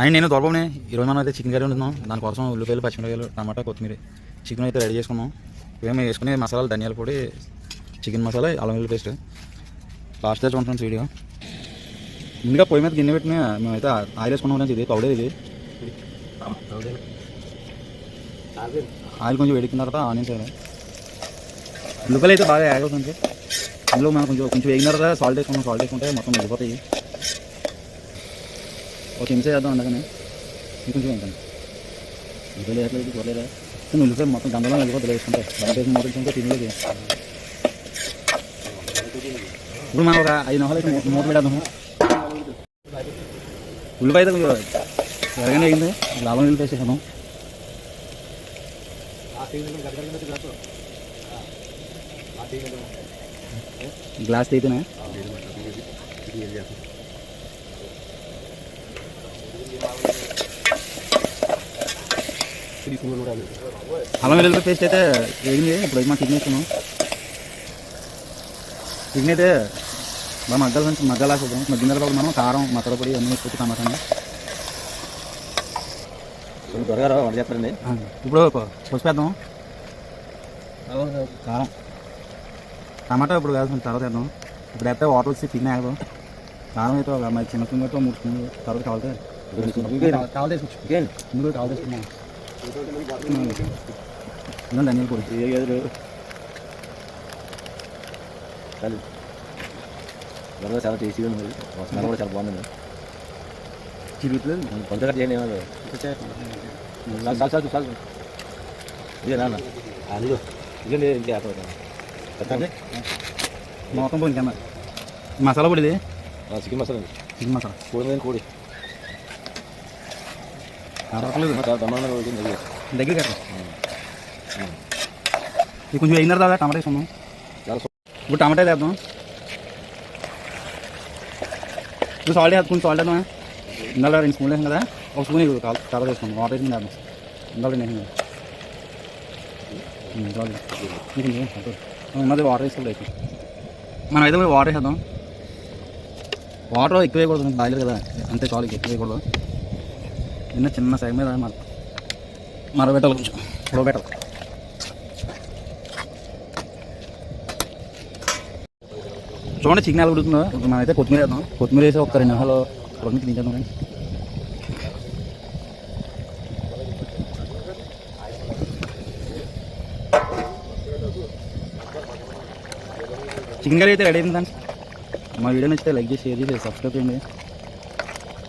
ఆయన నేను దొరకనే ఈరోజు మనం అయితే చికెన్ కర్రీ ఉంటున్నాం. దానికోసం ఉల్లిపాయలు, పచ్చిమిరపకాయలు, టమాటా, కొత్తిమీర, చికెన్ అయితే రెడీ చేసుకున్నాం. ఇవేమో వేసుకునే మసాలాలు, ధనియాల పొడి, చికెన్ మసాలా, అల్లం వెల్లుల్లి పేస్ట్. లాస్ట్ దాకా ఉంటాం వీడియో. ముందుగా పొయ్యి మీద గిన్నె పెట్టిన మేమైతే ఆయిల్ వేసుకున్నాం. ఇది పౌడర్. ఇది ఆయిల్ కొంచెం వేడికిన తర్వాత ఆనియన్స్ వేయాలి. ఉల్లిపాయలు అయితే బాగా యాడ్ అవుతుంది. అందులో మనం కొంచెం వేగిన తర్వాత సాల్ట్ వేసుకున్నాం. సాల్ట్ వేసుకుంటే మొత్తం వెళ్ళిపోతాయి. ఒక నిమిషం చేద్దాం అందుకని కొంచెం ఏంటండి ఉల్లిపాయలు వేయట్లేదు, చూడలేదా? ఉల్లిపాయలు మొత్తం గంధంలో వెళ్ళిపోతుంది. వేసుకుంటే దాంట్లో మూతుంటే తినలేదు. ఇప్పుడు మనం ఒక 5 నిమిషాలు అయితే మూత పెడదాము. ఉల్లిపాయ అయితే ఎరగానే అయింది. లాభం వెళ్ళి వేసేసాను. గ్లాస్ అయితేనే అల్లం వెల్లుల్లి పేస్ట్ అయితే వేగింది. ఇప్పుడు అయితే మనం చికెన్ వేసుకున్నాం. చికెన్ అయితే బాగా మగ్గాలా చూద్దాం. మగ్గిన తర్వాత మనం కారం, మసాలా పొడి అన్నీ వేసుకొచ్చి టమాటాని త్వరగా వంట చేస్తారండి. ఇప్పుడు పసుపు వేద్దాం. కారం, టమాటా ఇప్పుడు వేసుకుని తర్వాత వేద్దాం. ఇప్పుడు అయితే వాటర్ వచ్చి చికెన్ వేద్దాం. కారం అయితే ఒక మరి చిన్న స్పూన్ అయితే 3 స్పూన్లు తర్వాత కావాలి ముందు కావాలి తీసుకున్నాం. ధనియాల పొడి చాలా టేస్టీగా ఉంది. వస్తున్నారు కూడా చాలా బాగుంది. చిరుతుంది కొంత కట్ చేయండి. ఇదే నాన్న అందులో ఇదే ఇంకే మొత్తం పోయింది కన్నా. మసాలా పొడి ఇది చికెన్ మసాలా. చికెన్ మసాలా కోడి మీద కోడి దగ్గర కట్ట. ఇది కొంచెం అయిన తర్వాత టమాటా వేసుకున్నాం. ఇప్పుడు టమాటా వేద్దాం. ఇప్పుడు సాల్ట్ వేసుకుని సాల్ట్ వేద్దాం. ఇందాక 2 స్పూన్లు వేసాం కదా, ఒక స్పూన్ తర్వాత వేసుకున్నాం. వాటర్ వేసుకుని వేద్దాం. ఇందాక నేను ఉన్నది వాటర్ వేసుకోవాలి. వేసి మనం అయితే వాటర్ వేసేద్దాం. వాటర్ ఎక్కువ వేయకూడదు, బాయిలర్ కదా, అంతే చాలు. ఎక్కువ వేయకూడదు. చిన్న సైడ్ మీద మరబెట్టాలి, కొంచెం ఉడకబెట్టాలి. చూడండి చికెన్ ఎలా ఉడుకుతుందో. మనం అయితే కొత్తిమీర వేద్దాం. కొత్తిమీర వేసి ఒక 2 నిమిషాలు ఉడకని తినేద్దాం. చికెన్ కర్రీ అయితే రెడీ అయింది. మా వీడియో నచ్చితే లైక్ చేసి, షేర్ చేసి, సబ్స్క్రైబ్ చేయండి.